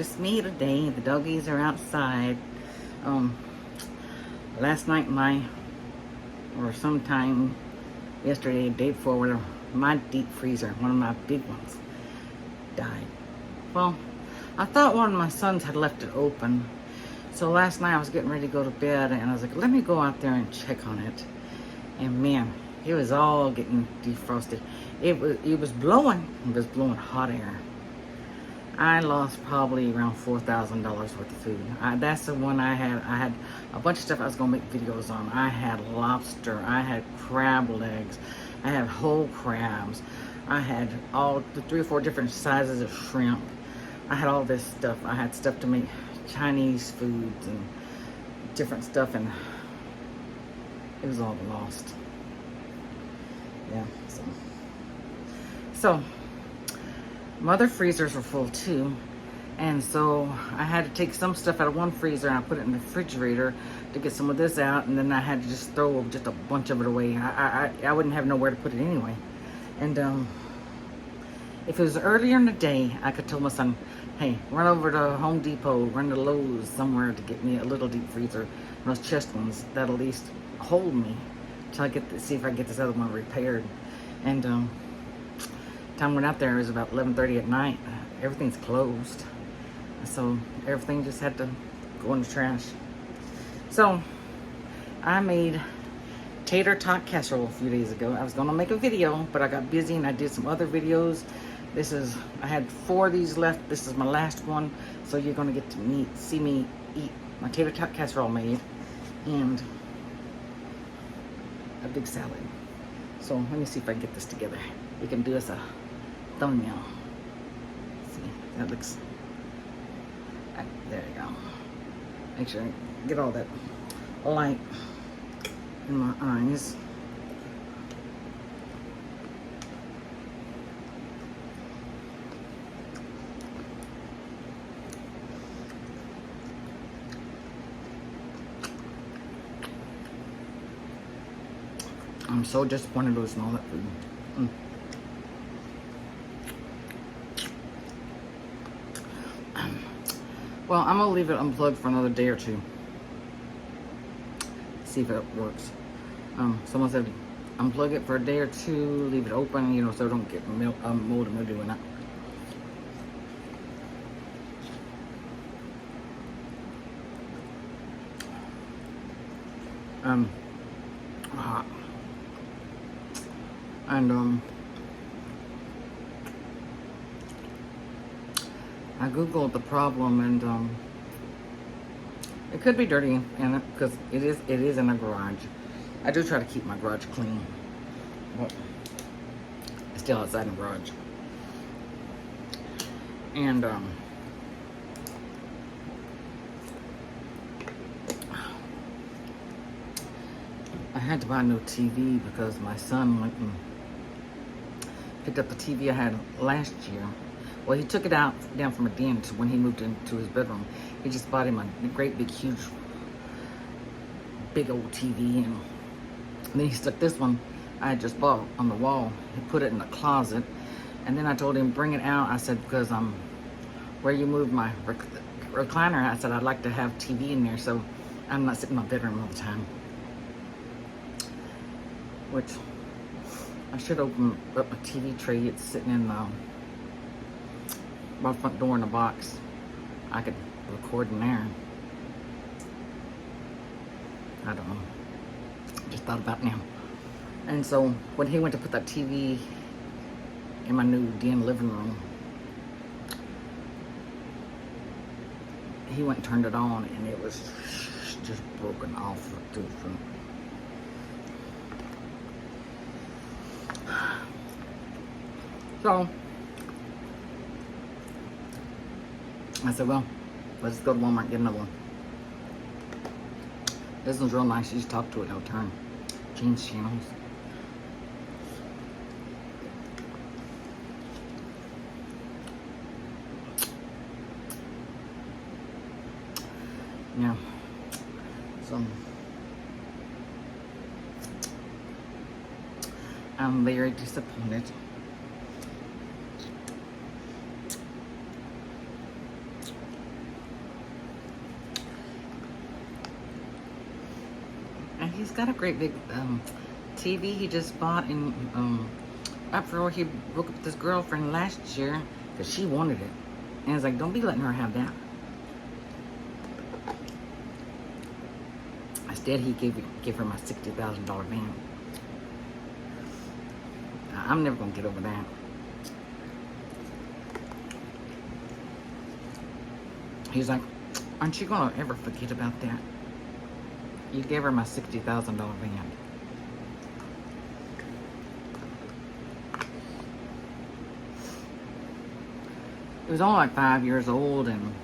just me today. The doggies are outside. Last night or sometime yesterday, day before, whatever, my deep freezer, one of my big ones, died. Well, I thought one of my sons had left it open. So last night I was getting ready to go to bed and I was like, let me go out there and check on it. And man, it was all getting defrosted. It was blowing. It was blowing hot air. I lost probably around $4,000 worth of food. That's the one I had. I had a bunch of stuff I was gonna make videos on. I had lobster. I had crab legs. I had whole crabs. I had all the 3 or 4 different sizes of shrimp. I had all this stuff. I had stuff to make Chinese foods and different stuff, and it was all lost. Yeah. So my other freezers were full too, and so I had to take some stuff out of one freezer and I put it in the refrigerator to get some of this out, and then I had to just throw just a bunch of it away. I wouldn't have nowhere to put it anyway. And if it was earlier in the day, I could tell my son, hey, run over to Home Depot, run to Lowe's somewhere to get me a little deep freezer, those chest ones that'll at least hold me till I get to see if I can get this other one repaired. And time I went out there, it was about 11:30 at night. Everything's closed, so everything just had to go in the trash. So I made tater tot casserole a few days ago. I was gonna make a video, but I got busy and I did some other videos. I had 4 of these left. This is my last one, so you're gonna get to see me eat my tater tot casserole made and a big salad. So let me see if I can get this together. We can do this a thumbnail. See, that looks, there you go. Make sure I get all that light in my eyes. I'm so disappointed to smell that food. Well, I'm gonna leave it unplugged for another day or two. See if it works. Someone said unplug it for a day or two, leave it open, so it don't get mold and mildew in it. Hot. And I googled the problem, and it could be dirty in it because it is in a garage. I do try to keep my garage clean, but it's still outside the garage. And I had to buy a new TV because my son went and picked up the TV I had last year. Well, he took it down from a den when he moved into his bedroom. He just bought him a great big huge big old TV, and then he stuck this one I had just bought on the wall. He put it in the closet, and then I told him bring it out. I said, because where you moved my recliner, I said I'd like to have TV in there so I'm not sitting in my bedroom all the time. Which I should open up a TV tray. It's sitting in my front door in a box. I could record in there. I don't know. Just thought about it now. And so when he went to put that TV in my new den living room, he went and turned it on, and it was just broken off through the front. So I said, well, let's go to Walmart and get another one. This one's real nice. You just talk to it, it'll turn. Change channels. Yeah. So I'm very disappointed. And he's got a great big TV he just bought in after he broke up with his girlfriend last year because she wanted it. And it's like, don't be letting her have that. Instead, he gave her my $60,000 van. I'm never gonna get over that. He's like, aren't you gonna ever forget about that? You gave her my $60,000 van. It was only like 5 years old, and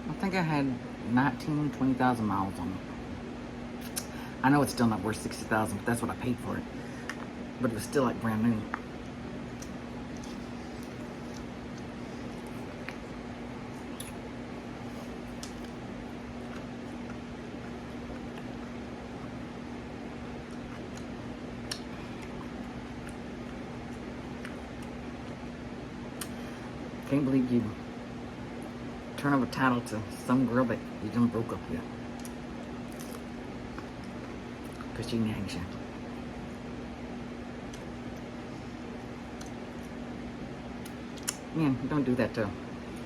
I think I had 20,000 miles on it. I know it's still not worth 60,000, but that's what I paid for it. But it was still like brand new. Can't believe you turn over title to some girl that you done broke up with. Because she nags you. Man, don't do that to.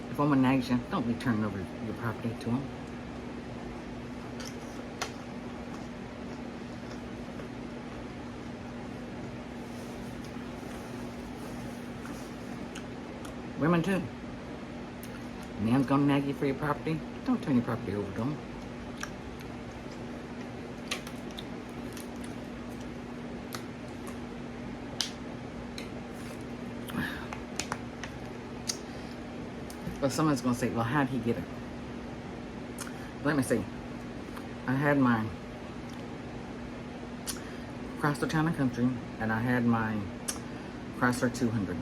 If a woman nags you, don't be turning over your property to them. Women too. Man's gonna nag you for your property. Don't turn your property over to them. But someone's gonna say, well, how'd he get it? Let me see. I had my Chrysler Town and Country, and I had my Chrysler 200.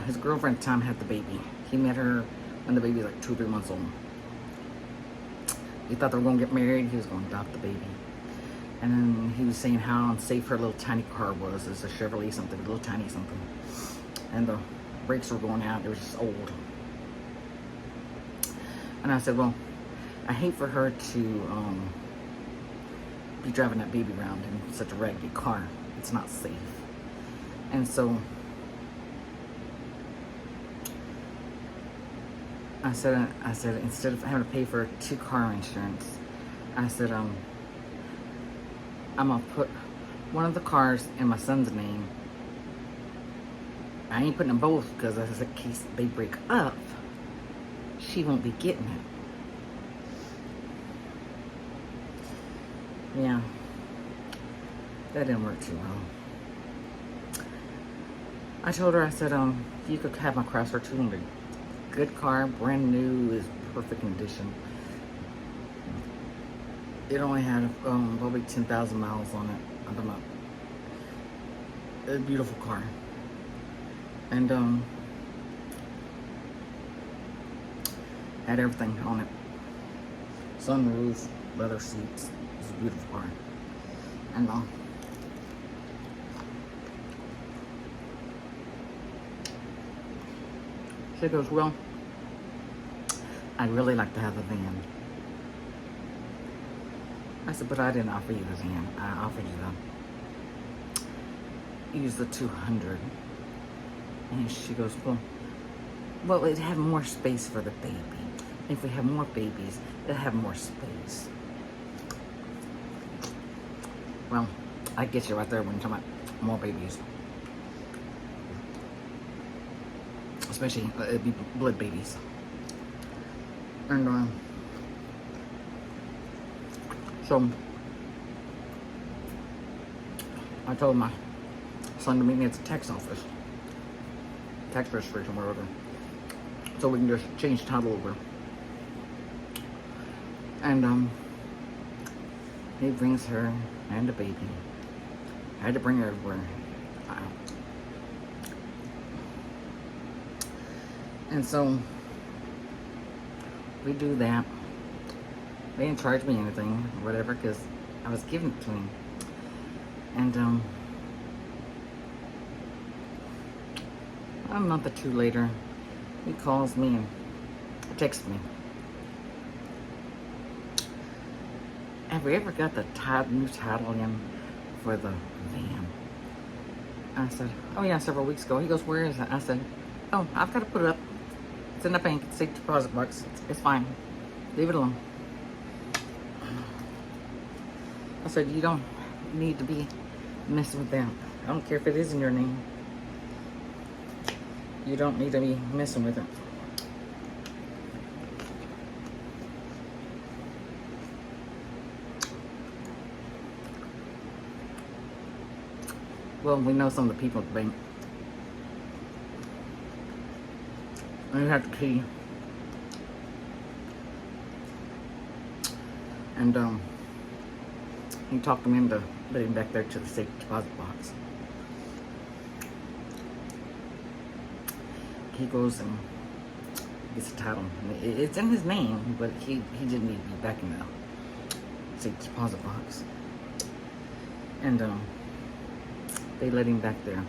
His girlfriend at the time had the baby. He met her when the baby was like 2 or 3 months old. He thought they were going to get married. He was going to adopt the baby. And then he was saying how unsafe her little tiny car was. It's a Chevrolet something, a little tiny something. And the brakes were going out. It was just old. And I said, well, I hate for her to be driving that baby around in such a raggedy car. It's not safe. And so I said, instead of having to pay for 2 car insurance, I said, I'm gonna put one of the cars in my son's name. I ain't putting them both because in case they break up, she won't be getting it. Yeah, that didn't work too well. I told her, I said, you could have my Chrysler 200. Good car, brand new, is perfect condition. It only had probably 10,000 miles on it. I don't know. It's a beautiful car. And had everything on it. Sunroof, leather seats. It's a beautiful car. And she goes, well, I'd really like to have a van. I said, but I didn't offer you the van. I offered you to use the 200. And she goes, well, it'd have more space for the baby. If we have more babies, it'll have more space. Well, I get you right there when you're talking about more babies. Especially, it'd be blood babies. And so I told my son to meet me at the tax office, tax registration, wherever, so we can just change title over. And he brings her and the baby. I had to bring her everywhere. And so we do that. They didn't charge me anything, or whatever, because I was giving it to him. And a month or two later, he calls me and texts me. have we ever got the new title in for the van? I said, oh yeah, several weeks ago. He goes, where is it? I said, oh, I've got to put it up. It's in the bank. It's a deposit box. It's fine. Leave it alone. I said, you don't need to be messing with that. I don't care if it is in your name. You don't need to be messing with it. Well, we know some of the people at the bank. And you have the key. And he talked him into putting back there to the safe deposit box. He goes and gets the title. It's in his name, but he didn't need to be back in the safe deposit box. And they let him back there.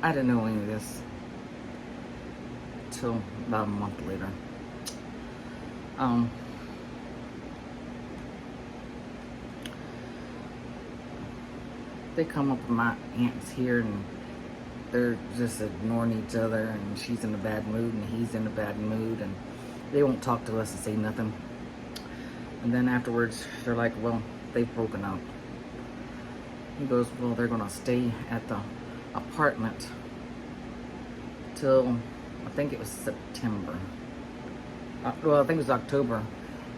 I didn't know any of this till about a month later. They come up with my aunts here and they're just ignoring each other, and she's in a bad mood and he's in a bad mood, and they won't talk to us and say nothing. And then afterwards they're like, well, they've broken up. He goes, well, they're gonna stay at the apartment till I think it was September. Well, I think it was October.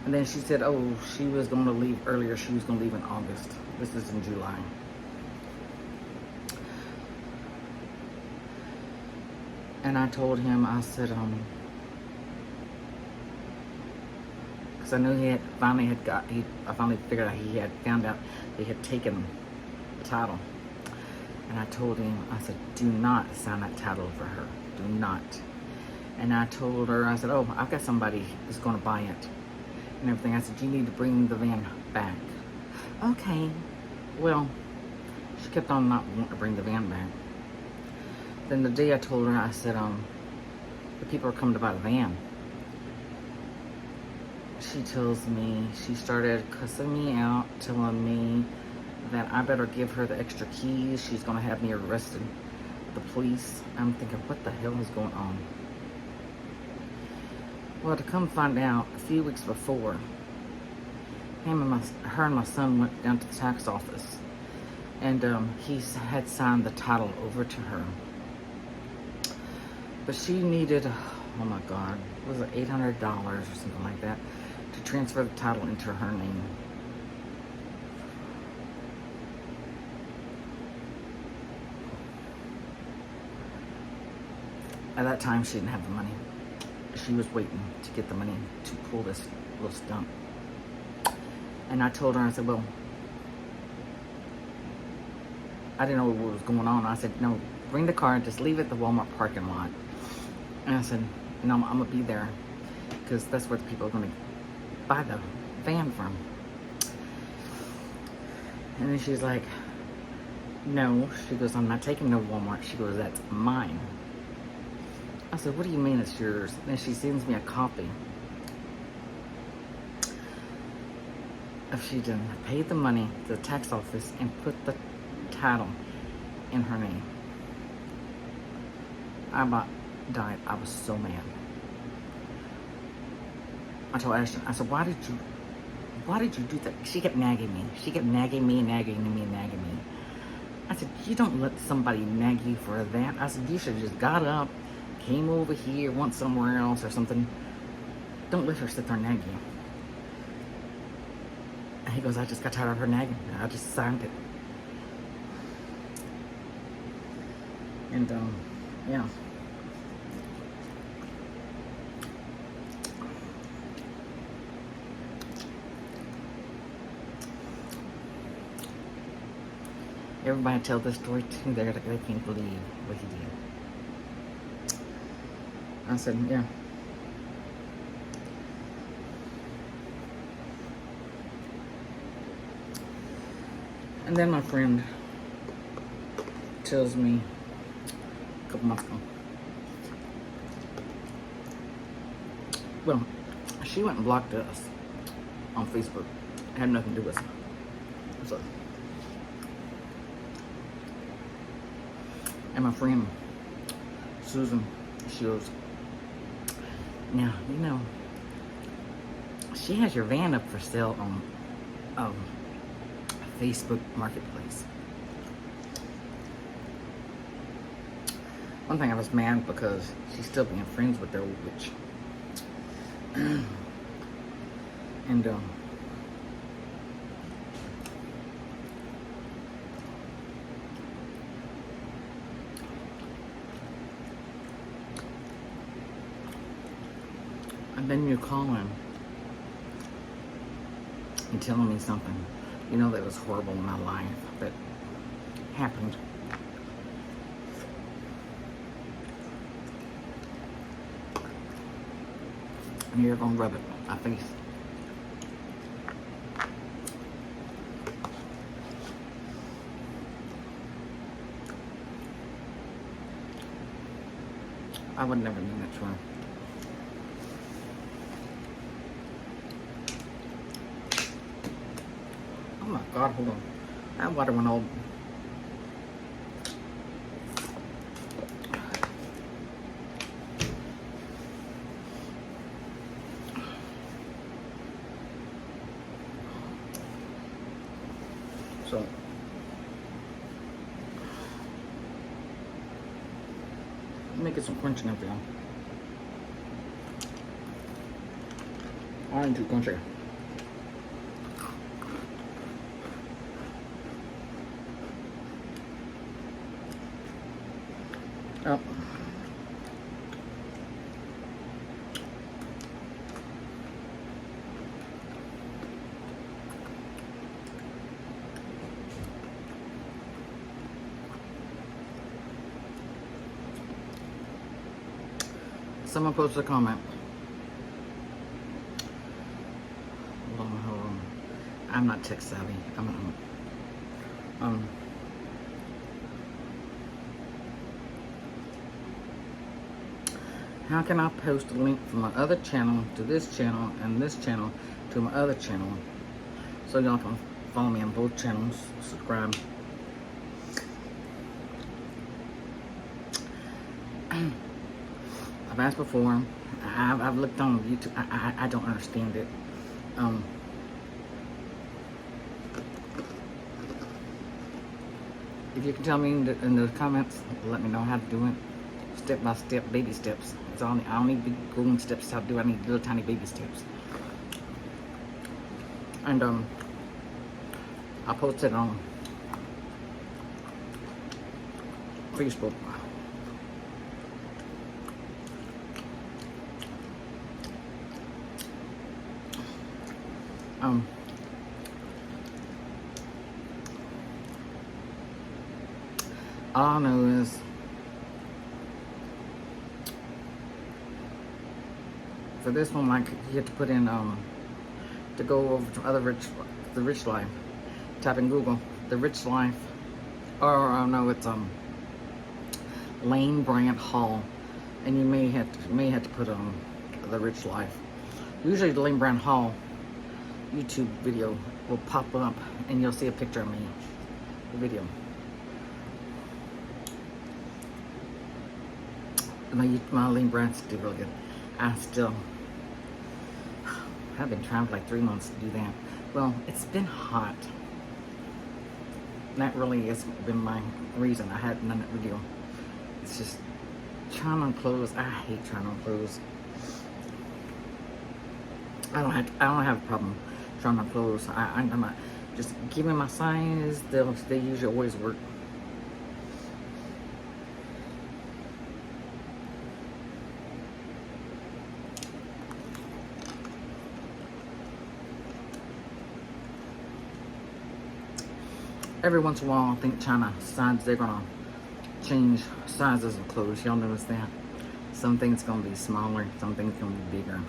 And then she said, oh, she was going to leave earlier. She was going to leave in August. This is in July. And I told him, I said, because I knew I finally figured out he had found out they had taken the title. And I told him, I said, do not sign that title for her. Do not. And I told her, I said, oh, I've got somebody who's going to buy it and everything. I said, you need to bring the van back. Okay. Well, she kept on not wanting to bring the van back. Then the day I told her, I said, the people are coming to buy the van. She tells me, she started cussing me out, telling me that I better give her the extra keys. She's going to have me arrested. The police. I'm thinking, what the hell is going on? Well, to come find out, a few weeks before, her and my son went down to the tax office, and he had signed the title over to her. But she needed, oh my God, was it $800 or something like that, to transfer the title into her name. At that time, she didn't have the money. She was waiting to get the money to pull this little stunt. And I told her, I said, well, I didn't know what was going on. I said, no, bring the car and just leave it at the Walmart parking lot. And I said, no, I'm going to be there because that's where the people are going to buy the van from. And then she's like, no. She goes, I'm not taking no Walmart. She goes, that's mine. I said, what do you mean it's yours? And then she sends me a copy of she done paid the money to the tax office and put the title in her name. I about died. I was so mad. I told Ashton, I said, why did you do that? She kept nagging me. She kept nagging me. I said, you don't let somebody nag you for that. I said, you should have just got up, came over here, went somewhere else or something. Don't let her sit there and nag you. And he goes, I just got tired of her nagging. I just signed it. And, yeah. Everybody tell this story too. They can't believe what he did. I said, yeah. And then my friend tells me a couple months ago. Well, She went and blocked us on Facebook. It had nothing to do with us. So, and my friend Susan, she goes, now, you know, she has your van up for sale on Facebook Marketplace. One thing I was mad because she's still being friends with their old witch. And then you call in and telling me something, you know, that was horrible in my life that happened. And you're gonna rub it in my face. I would never do that to her. Oh my God, hold on. That water went all... So... let me get some crunching up there. I ain't too crunchy. Oh. Someone posted a comment. Hold on. I'm not tech savvy. How can I post a link from my other channel to this channel and this channel to my other channel so y'all can follow me on both channels, subscribe. I've asked before. I've looked on YouTube. I don't understand it. If you can tell me in the comments, let me know how to do it. Step by step, baby steps. It's all, I don't need big golden steps to do. I need little tiny baby steps. And I posted on Facebook. All I know is for this one, like, you have to put in to go over to the rich life. Type in Google the rich life, or no, it's Lane Bryant Hall, and you may have to put the rich life. Usually the Lane Bryant Hall YouTube video will pop up and you'll see a picture of me, the video. My Lane Bryant's do really good. I've been trying for like 3 months to do that. Well, it's been hot. That really has been my reason I hadn't done that video. It's just trying on clothes. I hate trying on clothes. I don't have a problem trying on clothes. I'm not, just give me my size. They usually always work. Every once in a while, I think China decides they're gonna change sizes of clothes. Y'all notice that? Some things gonna be smaller, some things gonna be bigger.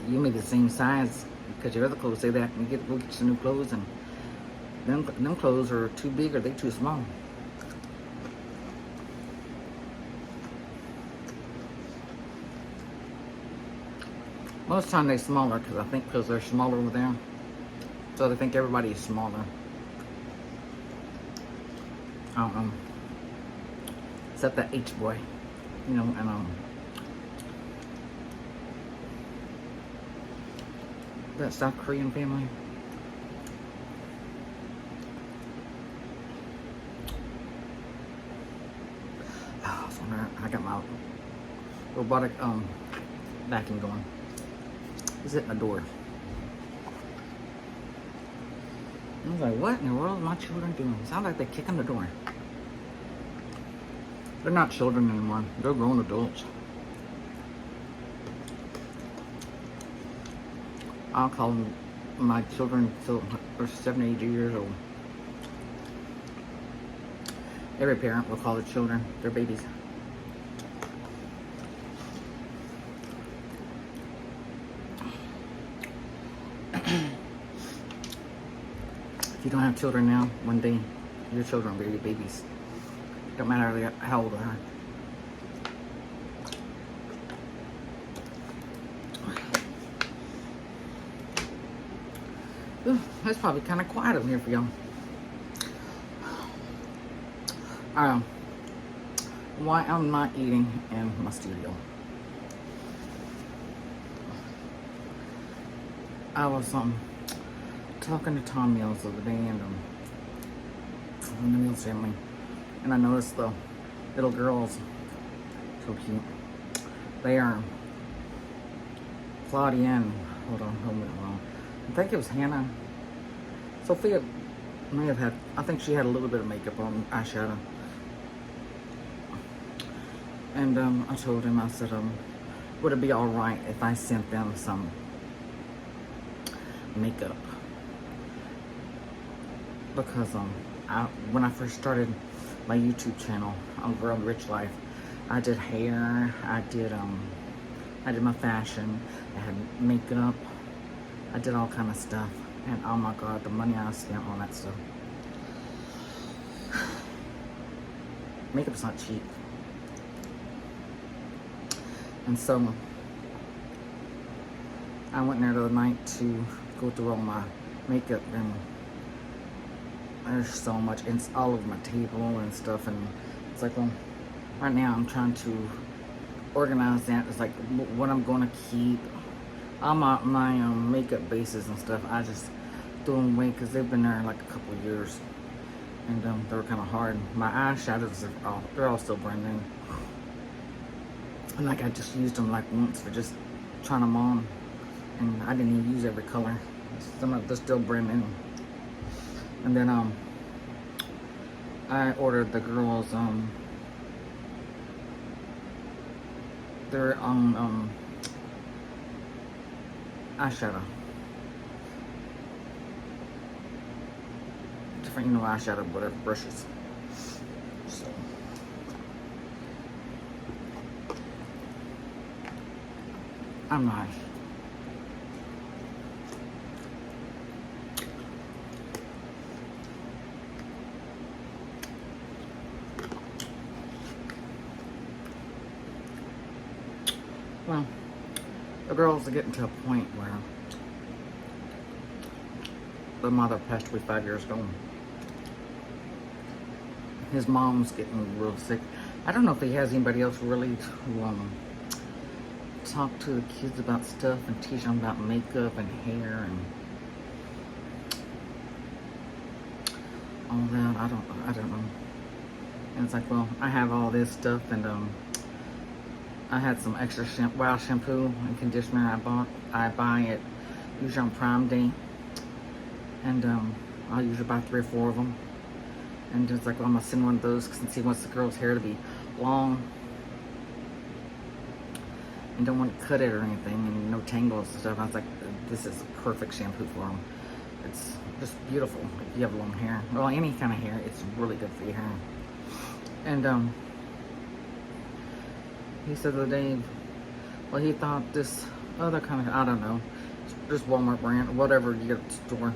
You make the same size because your other clothes say that, and we'll get you some new clothes, and them clothes are too big or they too small. Most time they smaller because I think because they're smaller over there. So they think everybody is smaller. I don't know. Except that H boy. You know, and that South Korean family. Oh, so I got my robotic vacuum going. He's hitting the door. I was like, what in the world are my children doing? It sounds like they're kicking the door. They're not children anymore. They're grown adults. I'll call them my children until they're 70, 80 years old. Every parent will call their children their babies. If you don't have children now, one day your children will be your babies. Don't matter how old they are. Ooh, it's probably kind of quiet up here for y'all. Why I'm not eating in my studio. I was talking to Tom Mills the other day and from the Mills family, and I noticed the little girls, so cute. They are Claudia and hold on. I think it was Hannah. Sophia may have had. I think she had a little bit of makeup on, eyeshadow. And I told him, I said, would it be all right if I sent them some makeup? Because when I first started my YouTube channel on Girl Rich Life, I did hair, I did my fashion, I had makeup, I did all kind of stuff, and oh my God, the money I spent on that stuff. Makeup's not cheap. And so I went there the other night to go through all my makeup, and there's so much, it's all over my table and stuff, and it's like, well, right now I'm trying to organize that. It's like what I'm going to keep. All my makeup bases and stuff, I just threw them away because they've been there like a couple of years, and they were kind of hard. My eyeshadows they're all still brand new, and like I just used them like once for just trying them on, and I didn't even use every color. Some of they're still brand new. And then I ordered the girls their eyeshadow. Different, eyeshadow, whatever, brushes. So I'm nice. Well, the girls are getting to a point where the mother passed away 5 years ago. His mom's getting real sick. I don't know if he has anybody else really to talk to the kids about stuff and teach them about makeup and hair and all that. I don't know. And it's like, well, I have all this stuff, and I had some extra shampoo and conditioner I buy it usually on Prime Day, and I'll usually buy 3 or 4 of them. And it's like, well, I'm gonna send one of those since he wants the girl's hair to be long and don't want to cut it or anything, and no tangles and stuff. I was like, this is a perfect shampoo for him. It's just beautiful if you have long hair. Well, any kind of hair, it's really good for your hair. And he said the other day, well, he thought this other kind of, I don't know, just Walmart brand, whatever you get at the store,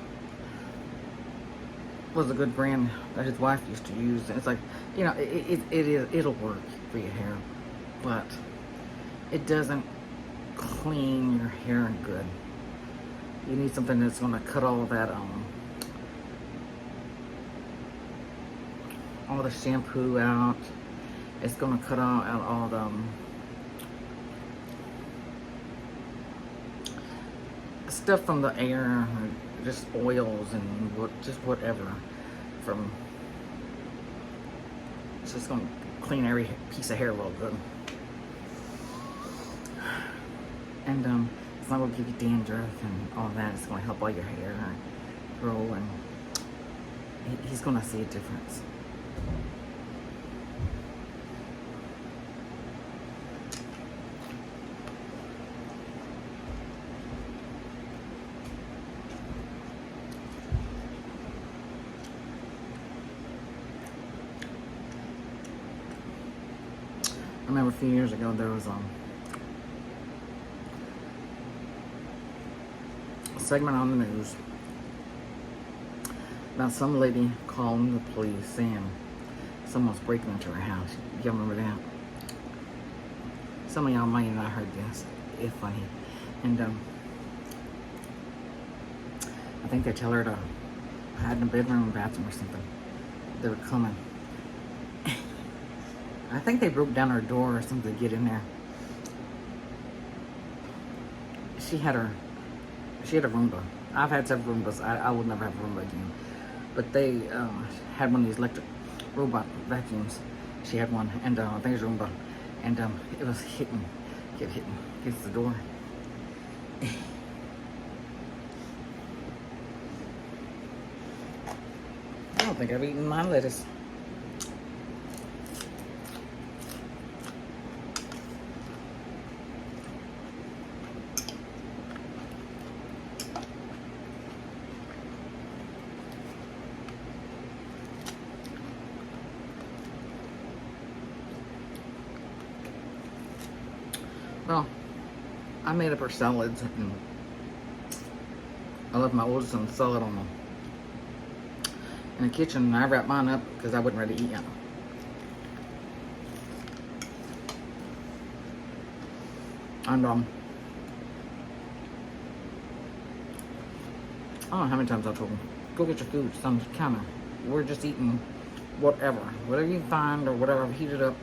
was a good brand that his wife used to use. And it's like, it'll work for your hair, but it doesn't clean your hair good. You need something that's going to cut all that, all the shampoo out. It's going to cut out all the stuff from the air, just oils and just whatever. It's just going to clean every piece of hair real good. And it's not going to give you dandruff and all that. It's going to help all your hair grow, and he's going to see a difference. I remember a few years ago there was a segment on the news about some lady calling the police saying someone's breaking into her house. You remember that? Some of y'all might have not heard this. It's funny. And I think they tell her to hide in the bedroom or bathroom or something. They were coming. I think they broke down her door or something to get in there. She had a Roomba. I've had several Roombas. I would never have a Roomba again. But they had one of these electric robot vacuums. She had one, and I think it was a Roomba. And it was kept hitting against the door. I don't think I've eaten my lettuce. Well, I made up her salads, and I left my oldest son salad in the kitchen, and I wrapped mine up because I wasn't ready to eat yet. And I don't know how many times I told him, go get your food, it's on the counter. We're just eating whatever you find or whatever, heat it up.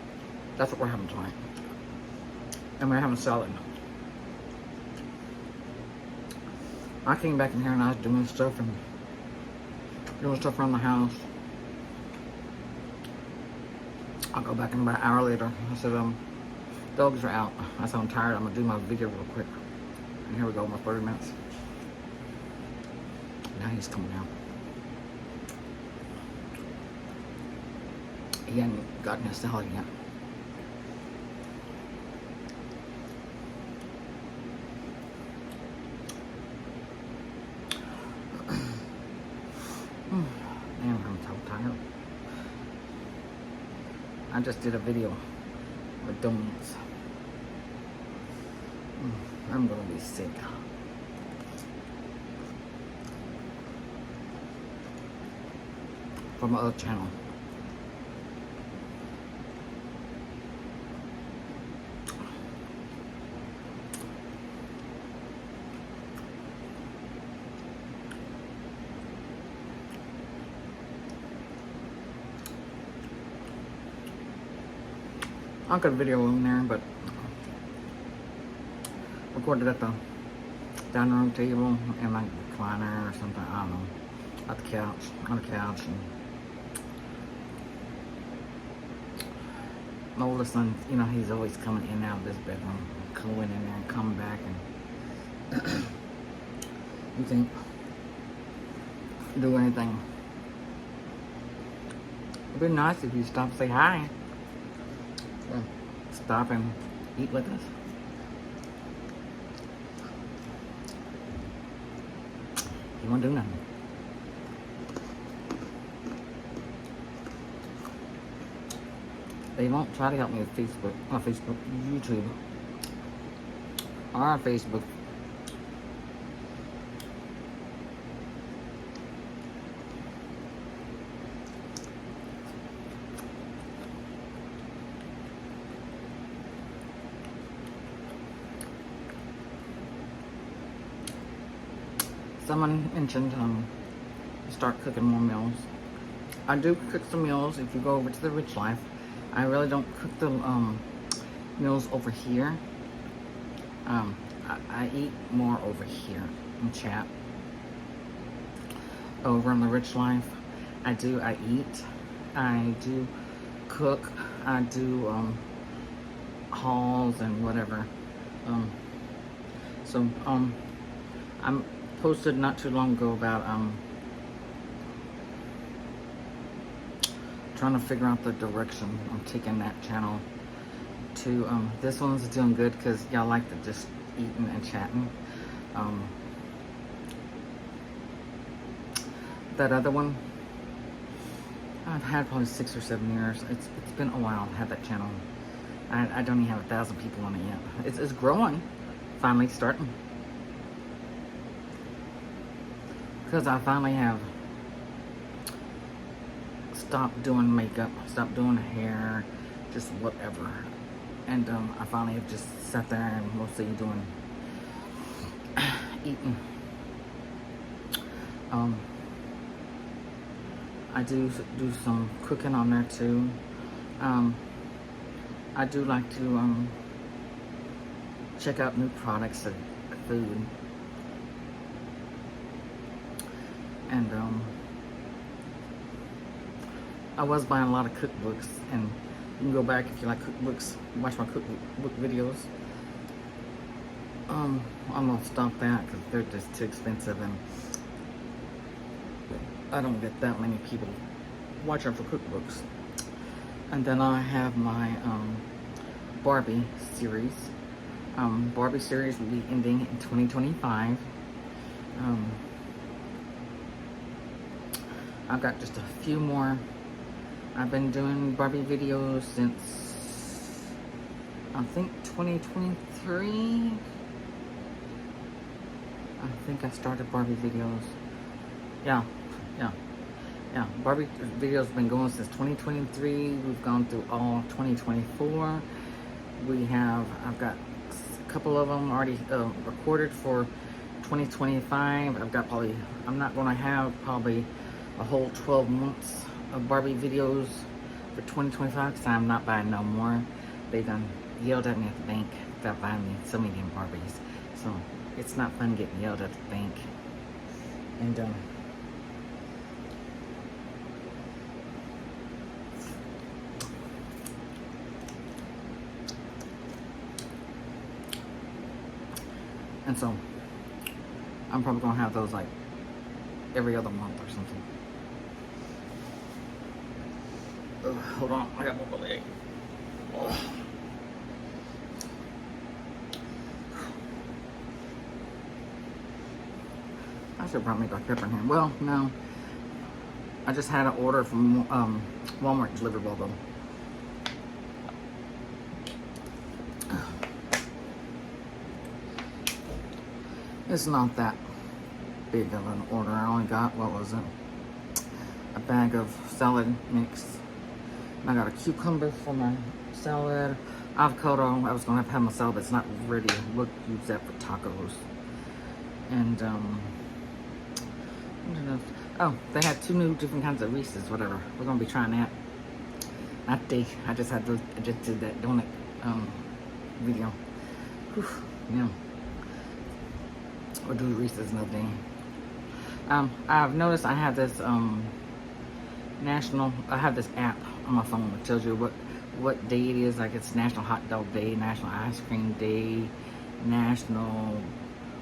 That's what we're having tonight. And we're having salad. I came back in here and I was doing stuff around the house. I'll go back in about an hour later. I said, dogs are out. I said, I'm tired. I'm gonna do my video real quick. And here we go, my 30 minutes. Now he's coming out. He hadn't gotten his salad yet. Man, I'm so tired. I just did a video with donuts. I'm gonna be sick. From my other channel. I'll got a video in there, but recorded at the dining room table and my recliner or something. I don't know. On the couch, and my oldest son, you know, he's always coming in and out of this bedroom, going in there and coming back, and you think do anything. It'd be nice if you stop and say hi. Stop and eat with us. You won't do nothing. They won't try to help me with YouTube, or Facebook. someone mentioned start cooking more meals. I do cook some meals if you go over to the Rich Life. I really don't cook the meals over here. I eat more over here in chat. Over in the Rich Life, I eat. I do cook. I do hauls and whatever. I'm posted not too long ago about trying to figure out the direction I'm taking that channel to. This one's doing good because y'all like to just eating and chatting. That other one, I've had probably 6 or 7 years. It's been a while I've had that channel. I don't even have 1,000 people on it yet. It's growing, finally starting. Because I finally have stopped doing makeup, stopped doing hair, just whatever. And I finally have just sat there and mostly doing eating. I do some cooking on there too. I do like to check out new products of food. And I was buying a lot of cookbooks, and you can go back if you like cookbooks, watch my cookbook videos. I'm gonna stop that because they're just too expensive, and I don't get that many people watching for cookbooks. And then I have my Barbie series. Barbie series will be ending in 2025. I've got just a few more. I've been doing Barbie videos since I think 2023. I think I started Barbie videos. Yeah. Barbie videos have been going since 2023. We've gone through all 2024. I've got a couple of them already recorded for 2025. I'm not going to have probably a whole 12 months of Barbie videos for 2025 because I'm not buying no more. They done yelled at me at the bank about buying me so many damn Barbies. So it's not fun getting yelled at the bank. And so I'm probably gonna have those like every other month or something. Hold on, I got one leg. I should have brought me Dr. Pepper in here. Well, no. I just had an order from Walmart delivered though. It's not that big of an order. I only got, what was it? A bag of salad mix. I got a cucumber for my salad. Avocado, I was going to have my salad, but it's not ready. We'll use that for tacos. And, oh, they had 2 new different kinds of Reese's, whatever. We're going to be trying that. I just did that donut video. Whew, yeah. We'll do Reese's another day. I've noticed I have this I have this app on my phone that tells you what day it is. Like it's National Hot Dog Day, National Ice Cream Day, National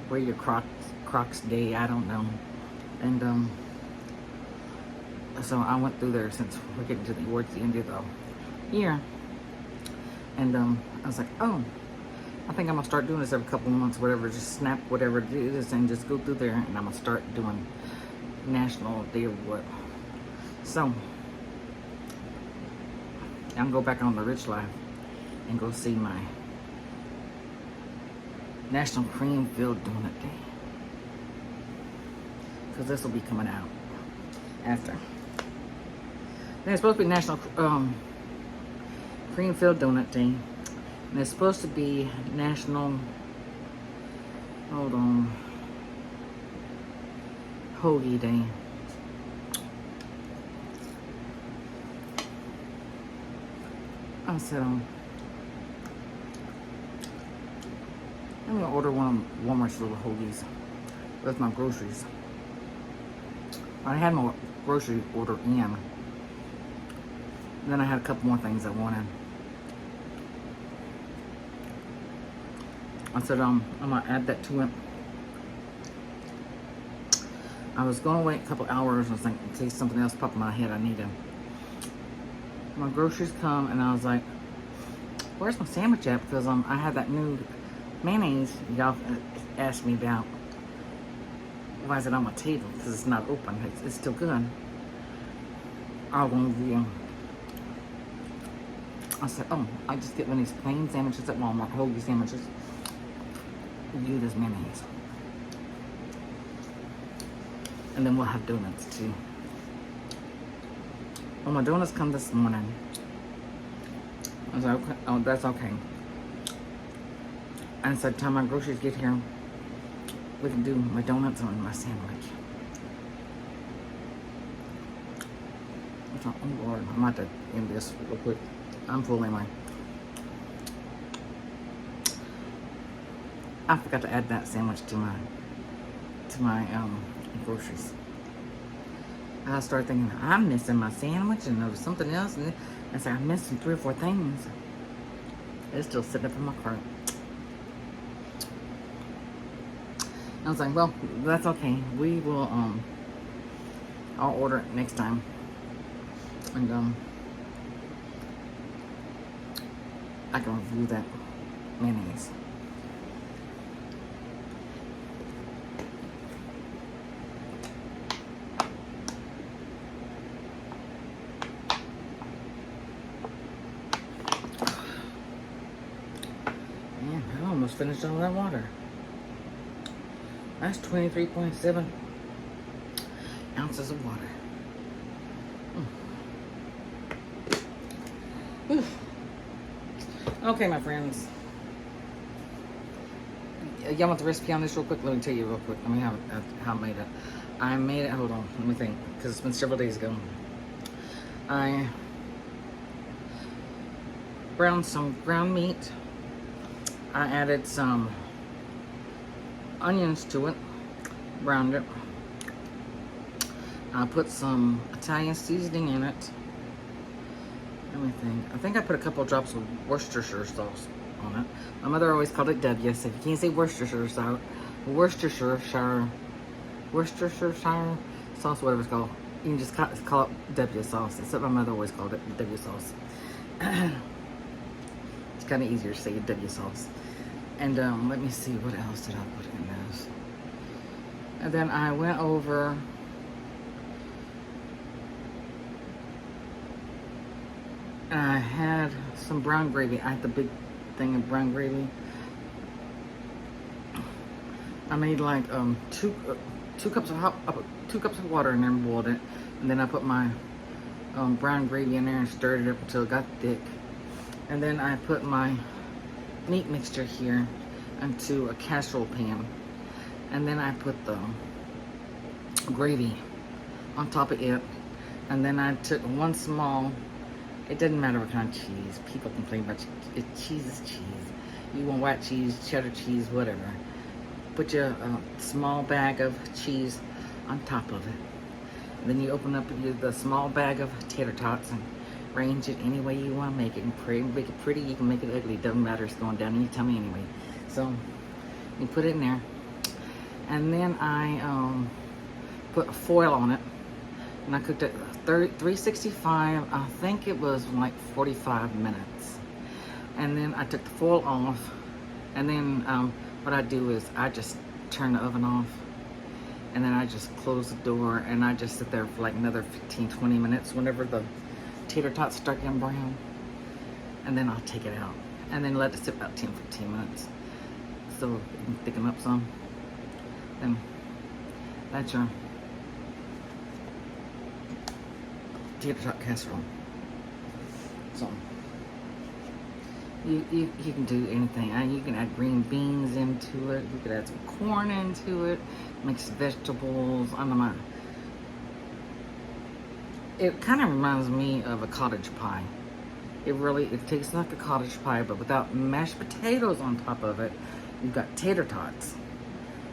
Wear Your Crocs Day. I don't know. And so I went through there since we're getting towards the end of the year. And I was like, oh, I think I'm gonna start doing this every couple of months, whatever. Just snap whatever it is and just go through there, and I'm gonna start doing National Day of what. So I'm gonna go back on the Rich Life and go see my National Cream Filled Donut Day, because this will be coming out after. And it's supposed to be National Cream Filled Donut Day. And it's supposed to be National, hold on, hoagie day. I said, I'm gonna order one of Walmart's little hoagies. That's my groceries. I had my grocery order in. Then I had a couple more things I wanted. I said, I'm gonna add that to it. I was gonna wait a couple hours. I was like, in case something else popped in my head I needed. My groceries come, and I was like, where's my sandwich at? Because I had that new mayonnaise y'all asked me about. Why is it on my table? Because it's not open. It's still good. I'll go review. I said, oh, I just get one of these plain sandwiches at Walmart, hoagie sandwiches. Review this mayonnaise. And then we'll have donuts too. Well, my donuts come this morning. I was like, okay, oh, that's okay. And so by the time my groceries get here, we can do my donuts and my sandwich. Oh Lord, I'm about to end this real quick. I'm full anyway. I forgot to add that sandwich to my groceries. I started thinking, I'm missing my sandwich, and there was something else, and it's like I'm missing 3 or 4 things. It's still sitting up in my cart. I was like, well, that's okay. We will, I'll order it next time. And, I can review that mayonnaise. Man, I almost finished all that water. That's 23.7 ounces of water. Okay, my friends. Y'all want the recipe on this real quick? Let me tell you real quick. Let me how I made it. I made it, hold on, let me think, because it's been several days ago. I browned some ground meat. I added some onions to it, browned it. I put some Italian seasoning in it. Let me think. I think I put a couple of drops of Worcestershire sauce on it. My mother always called it W. So if you can't say Worcestershire sauce, Worcestershire sauce, whatever it's called, you can just call it W sauce. Except my mother always called it W sauce. It's kind of easier to say W sauce. And let me see, what else did I put in this? And then I went over and I had some brown gravy. I had the big thing of brown gravy. I made like two cups of water in there and boiled it, and then I put my brown gravy in there and stirred it up until it got thick. And then I put my meat mixture here into a casserole pan, and then I put the gravy on top of it. And then I took one small, it doesn't matter what kind of cheese. People complain about cheese is cheese. You want white cheese, cheddar cheese, whatever. Put your small bag of cheese on top of it. And then you open up the small bag of tater tots and arrange it any way you want to make it. And make it pretty, you can make it ugly. It doesn't matter, it's going down in your tummy anyway. So you put it in there. And then I put foil on it. And I cooked it 365, I think it was like 45 minutes. And then I took the foil off. And then what I do is I just turn the oven off. And then I just close the door, and I just sit there for like another 15-20 minutes whenever the tater tots start getting brown. And then I'll take it out. And then let it sit about 10-15 minutes. So you can thicken up some. Then that's your tater tot casserole. So You can do anything. You can add green beans into it. You could add some corn into it. Mixed vegetables. I don't know. It kind of reminds me of a cottage pie. It tastes like a cottage pie, but without mashed potatoes on top of it. You've got tater tots.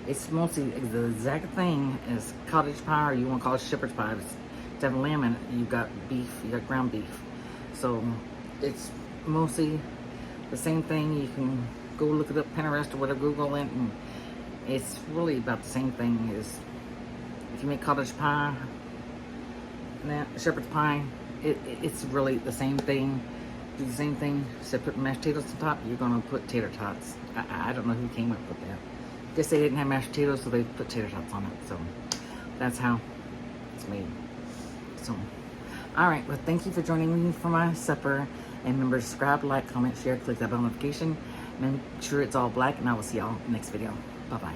It's mostly the exact thing as cottage pie, or you want to call it shepherd's pie. Instead of lamb in it, you've got beef, you got ground beef. So it's mostly the same thing. You can go look it up, Pinterest or whatever, Google it, and it's really about the same thing as if you make cottage pie, shepherd's pie. It's really the same thing. Do the same thing. Instead of putting mashed potatoes on top, you're gonna put tater tots. I don't know who came up with that. Guess they didn't have mashed potatoes, so they put tater tots on it. So that's how it's made. So, all right. Well, thank you for joining me for my supper. And remember to subscribe, like, comment, share, click that bell notification. Make sure it's all black, and I will see y'all next video. Bye-bye.